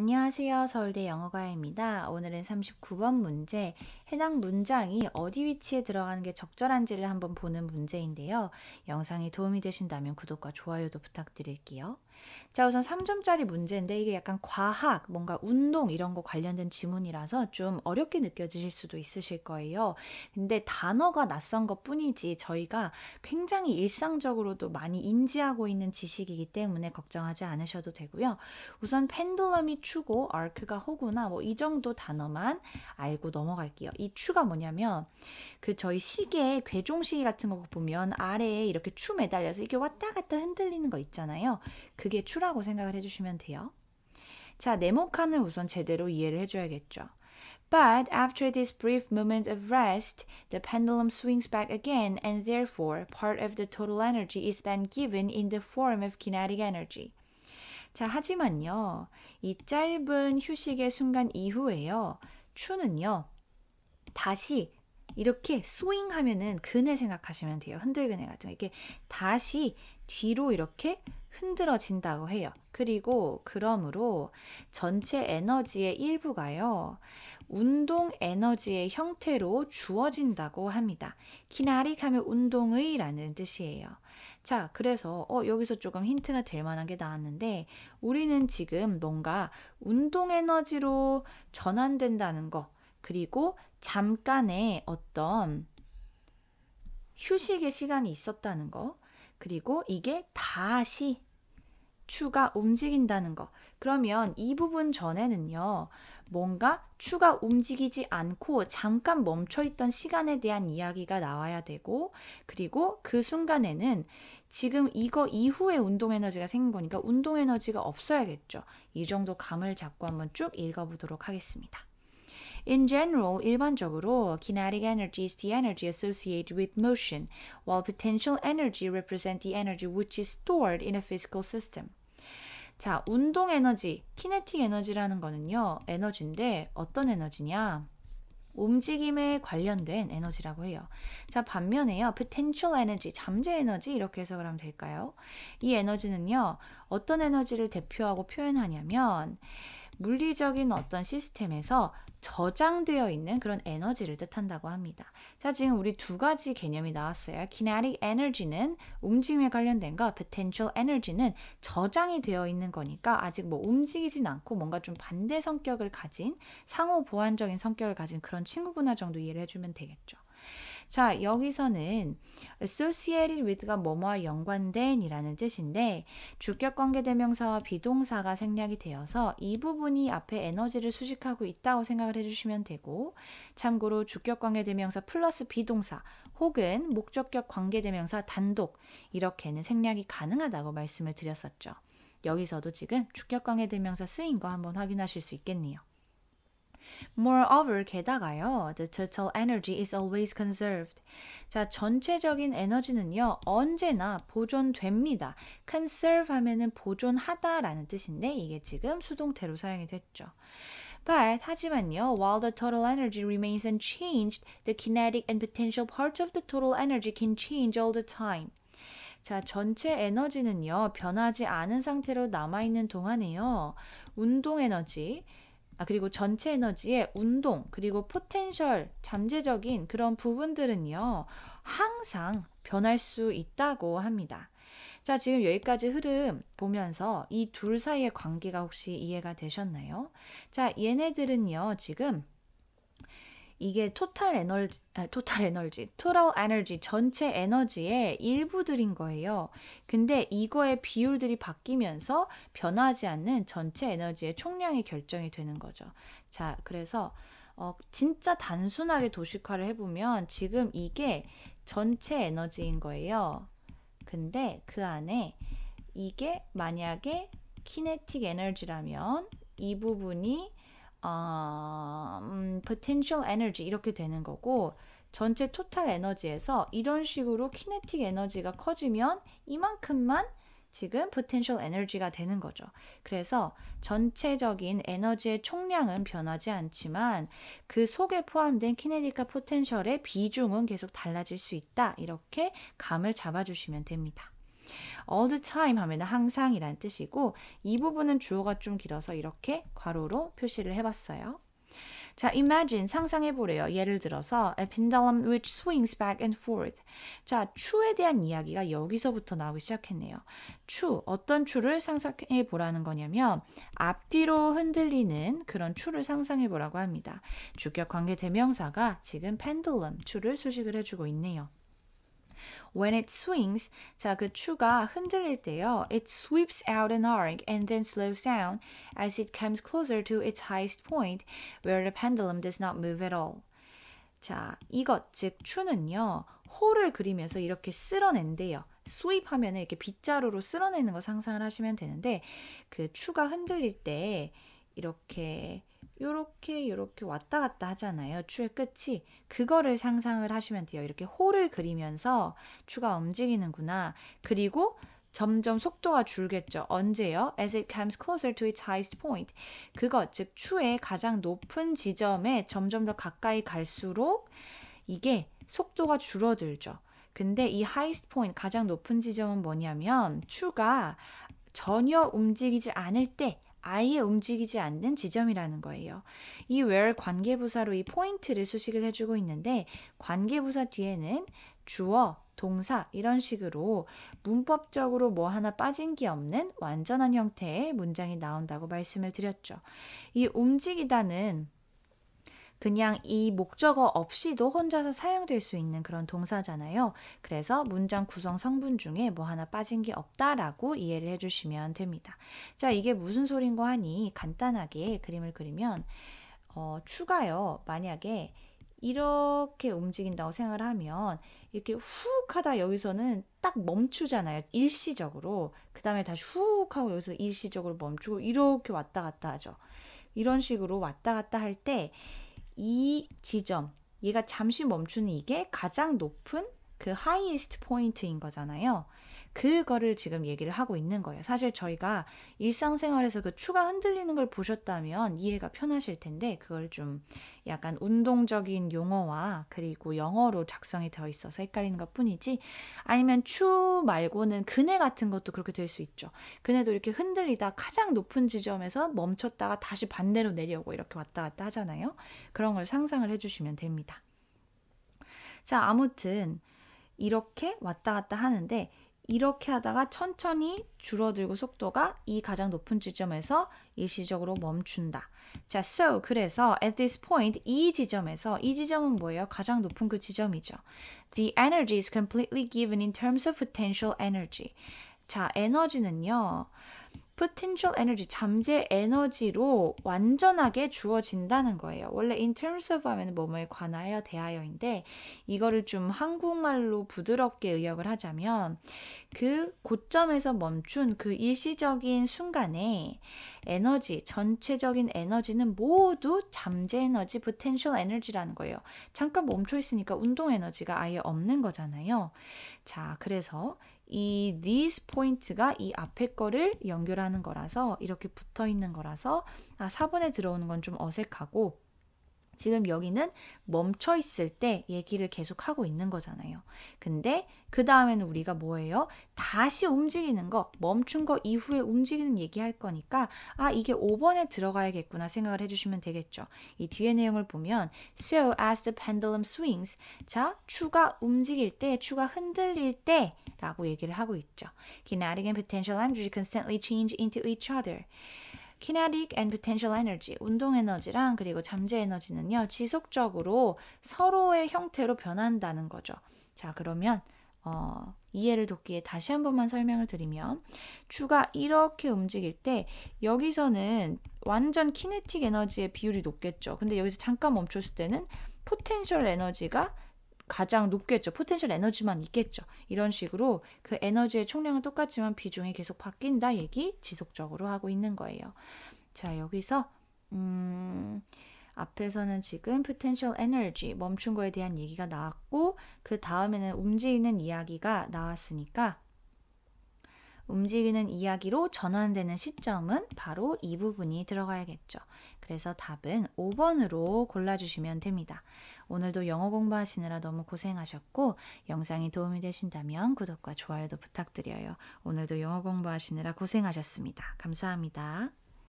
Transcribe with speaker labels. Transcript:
Speaker 1: 안녕하세요. 서울대 영어과외입니다. 오늘은 39번 문제, 해당 문장이 어디 위치에 들어가는 게 적절한지를 한번 보는 문제인데요. 영상이 도움이 되신다면 구독과 좋아요도 부탁드릴게요. 자, 우선 3점짜리 문제인데 이게 약간 과학, 뭔가 운동 이런 거 관련된 지문이라서 좀 어렵게 느껴지실 수도 있으실 거예요. 근데 단어가 낯선 것 뿐이지 저희가 굉장히 일상적으로도 많이 인지하고 있는 지식이기 때문에 걱정하지 않으셔도 되고요. 우선 펜들럼이 추고 arc가 호구나 뭐 이 정도 단어만 알고 넘어갈게요. 이 추가 뭐냐면 그 저희 시계 괴종시계 같은 거 보면 아래에 이렇게 추 매달려서 이게 왔다 갔다 흔들리는 거 있잖아요. 그게 추라고 생각을 해주시면 돼요. 자, 네모칸을 우선 제대로 이해를 해줘야겠죠. But after this brief moment of rest, the pendulum swings back again and therefore part of the total energy is then given in the form of kinetic energy. 자, 하지만요. 이 짧은 휴식의 순간 이후에요. 추는요. 다시 이렇게 스윙 하면은 그네 생각하시면 돼요. 흔들그네 같은 거. 이렇게 다시 뒤로 이렇게 흔들어진다고 해요. 그리고 그러므로 전체 에너지의 일부가요. 운동 에너지의 형태로 주어진다고 합니다. 키나릭 하면 운동의 라는 뜻이에요. 자, 그래서 여기서 조금 힌트가 될 만한 게 나왔는데 우리는 지금 뭔가 운동 에너지로 전환된다는 거 그리고 잠깐의 어떤 휴식의 시간이 있었다는 거 그리고 이게 다시 추가 움직인다는 거. 그러면 이 부분 전에는요. 뭔가 추가 움직이지 않고 잠깐 멈춰있던 시간에 대한 이야기가 나와야 되고 그리고 그 순간에는 지금 이거 이후에 운동 에너지가 생긴 거니까 운동 에너지가 없어야겠죠. 이 정도 감을 잡고 한번 쭉 읽어보도록 하겠습니다. In general, 일반적으로 kinetic energy is the energy associated with motion, while potential energy represents the energy which is stored in a physical system. 자, 운동 에너지, 키네틱 에너지라는 거는요, 에너지인데 어떤 에너지냐? 움직임에 관련된 에너지라고 해요. 자, 반면에요, potential energy, 잠재 에너지 이렇게 해석을 하면 될까요? 이 에너지는요, 어떤 에너지를 대표하고 표현하냐면 물리적인 어떤 시스템에서 저장되어 있는 그런 에너지를 뜻한다고 합니다. 자, 지금 우리 두 가지 개념이 나왔어요. kinetic energy는 움직임에 관련된 거, potential energy는 저장이 되어 있는 거니까 아직 뭐 움직이진 않고 뭔가 좀 반대 성격을 가진 상호 보완적인 성격을 가진 그런 친구구나 정도 이해를 해주면 되겠죠. 자, 여기서는 associated with가 뭐뭐와 연관된 이라는 뜻인데 주격관계대명사와 비동사가 생략이 되어서 이 부분이 앞에 에너지를 수식하고 있다고 생각을 해주시면 되고 참고로 주격관계대명사 플러스 비동사 혹은 목적격 관계대명사 단독 이렇게는 생략이 가능하다고 말씀을 드렸었죠. 여기서도 지금 주격관계대명사 쓰인 거 한번 확인하실 수 있겠네요. Moreover, 게다가요, the total energy is always conserved. 자, 전체적인 에너지는요, 언제나 보존됩니다. conserve 하면은 보존하다라는 뜻인데, 이게 지금 수동태로 사용이 됐죠. But, 하지만요, while the total energy remains unchanged, the kinetic and potential parts of the total energy can change all the time. 자, 전체 에너지는요, 변하지 않은 상태로 남아있는 동안에요, 운동 에너지, 그리고 전체 에너지의 운동, 그리고 포텐셜, 잠재적인 그런 부분들은요, 항상 변할 수 있다고 합니다. 자, 지금 여기까지 흐름 보면서 이 둘 사이의 관계가 혹시 이해가 되셨나요? 자, 얘네들은요, 지금 이게 토탈 에너지, 전체 에너지의 일부들인 거예요. 근데 이거의 비율들이 바뀌면서 변하지 않는 전체 에너지의 총량이 결정이 되는 거죠. 자, 그래서 진짜 단순하게 도식화를 해보면 지금 이게 전체 에너지인 거예요. 근데 그 안에 이게 만약에 키네틱 에너지라면 이 부분이 potential energy 이렇게 되는 거고 전체 토탈 에너지에서 이런 식으로 키네틱 에너지가 커지면 이만큼만 지금 potential energy가 되는 거죠. 그래서 전체적인 에너지의 총량은 변하지 않지만 그 속에 포함된 키네틱과 포텐셜의 비중은 계속 달라질 수 있다. 이렇게 감을 잡아주시면 됩니다. all the time 하면 항상이란 뜻이고 이 부분은 주어가 좀 길어서 이렇게 괄호로 표시를 해봤어요. 자, imagine 상상해보래요. 예를 들어서 a pendulum which swings back and forth. 자, 추에 대한 이야기가 여기서부터 나오기 시작했네요. 추, 어떤 추를 상상해보라는 거냐면 앞뒤로 흔들리는 그런 추를 상상해보라고 합니다. 주격 관계 대명사가 지금 pendulum, 추를 수식을 해주고 있네요. When it swings, 자, 그 추가 흔들릴 때요. It sweeps out an arc and then slows down as it comes closer to its highest point where the pendulum does not move at all. 자, 이것, 즉 추는요. 홀을 그리면서 이렇게 쓸어낸대요. sweep 하면 이렇게 빗자루로 쓸어내는 거 상상을 하시면 되는데 그 추가 흔들릴 때 이렇게 요렇게 왔다 갔다 하잖아요. 추의 끝이. 그거를 상상을 하시면 돼요. 이렇게 홀을 그리면서 추가 움직이는구나. 그리고 점점 속도가 줄겠죠. 언제요? As it comes closer to its highest point. 그것, 즉 추의 가장 높은 지점에 점점 더 가까이 갈수록 이게 속도가 줄어들죠. 근데 이 highest point, 가장 높은 지점은 뭐냐면 추가 전혀 움직이지 않을 때 아예 움직이지 않는 지점이라는 거예요. 이 where 관계부사로 이 포인트를 수식을 해주고 있는데 관계부사 뒤에는 주어, 동사 이런 식으로 문법적으로 뭐 하나 빠진 게 없는 완전한 형태의 문장이 나온다고 말씀을 드렸죠. 이 움직이다는 그냥 이 목적어 없이도 혼자서 사용될 수 있는 그런 동사잖아요. 그래서 문장 구성 성분 중에 뭐 하나 빠진 게 없다라고 이해를 해주시면 됩니다. 자, 이게 무슨 소린고 하니 간단하게 그림을 그리면 추가요. 만약에 이렇게 움직인다고 생각을 하면 이렇게 훅 하다 여기서는 딱 멈추잖아요. 일시적으로. 그 다음에 다시 훅 하고 여기서 일시적으로 멈추고 이렇게 왔다 갔다 하죠. 이런 식으로 왔다 갔다 할 때 이 지점, 얘가 잠시 멈추는 이게 가장 높은 그 highest point인 거잖아요. 그거를 지금 얘기를 하고 있는 거예요. 사실 저희가 일상생활에서 그 추가 흔들리는 걸 보셨다면 이해가 편하실 텐데 그걸 좀 약간 운동적인 용어와 그리고 영어로 작성이 되어 있어서 헷갈리는 것 뿐이지 아니면 추 말고는 그네 같은 것도 그렇게 될 수 있죠. 그네도 이렇게 흔들리다 가장 높은 지점에서 멈췄다가 다시 반대로 내려오고 이렇게 왔다 갔다 하잖아요. 그런 걸 상상을 해주시면 됩니다. 자, 아무튼 이렇게 왔다 갔다 하는데 이렇게 하다가 천천히 줄어들고 속도가 이 가장 높은 지점에서 일시적으로 멈춘다. 자, so 그래서 at this point 이 지점에서 이 지점은 뭐예요? 가장 높은 그 지점이죠. The energy is completely given in terms of potential energy. 자, 에너지는요. potential energy, 잠재 에너지로 완전하게 주어진다는 거예요. 원래 in terms of 하면 뭐뭐에 관하여 대하여인데 이거를 좀 한국말로 부드럽게 의역을 하자면 그 고점에서 멈춘 그 일시적인 순간에 에너지, 전체적인 에너지는 모두 잠재 에너지, potential energy라는 거예요. 잠깐 멈춰 있으니까 운동 에너지가 아예 없는 거잖아요. 자, 그래서 이 this 포인트가 이 앞에 거를 연결하는 거라서 이렇게 붙어 있는 거라서 4번에 들어오는 건 좀 어색하고 지금 여기는 멈춰 있을 때 얘기를 계속 하고 있는 거잖아요. 근데 그 다음에는 우리가 뭐예요? 다시 움직이는 거, 멈춘 거 이후에 움직이는 얘기할 거니까 이게 5번에 들어가야겠구나 생각을 해주시면 되겠죠. 이 뒤에 내용을 보면 So as the pendulum swings, 자, 추가 움직일 때, 추가 흔들릴 때 라고 얘기를 하고 있죠. Kinetic and potential energy constantly change into each other. kinetic and potential energy, 운동 에너지랑 그리고 잠재 에너지는요, 지속적으로 서로의 형태로 변한다는 거죠. 자, 그러면 이해를 돕기에 다시 한 번만 설명을 드리면 추가 이렇게 움직일 때 여기서는 완전 키네틱 에너지의 비율이 높겠죠. 근데 여기서 잠깐 멈췄을 때는 포텐셜 에너지가 가장 높겠죠. 포텐셜 에너지만 있겠죠. 이런 식으로 그 에너지의 총량은 똑같지만 비중이 계속 바뀐다 얘기 지속적으로 하고 있는 거예요. 자, 여기서 앞에서는 지금 potential energy, 멈춘 거에 대한 얘기가 나왔고 그 다음에는 움직이는 이야기가 나왔으니까 움직이는 이야기로 전환되는 시점은 바로 이 부분이 들어가야겠죠. 그래서 답은 5번으로 골라주시면 됩니다. 오늘도 영어 공부하시느라 너무 고생하셨고 영상이 도움이 되신다면 구독과 좋아요도 부탁드려요. 오늘도 영어 공부하시느라 고생하셨습니다. 감사합니다.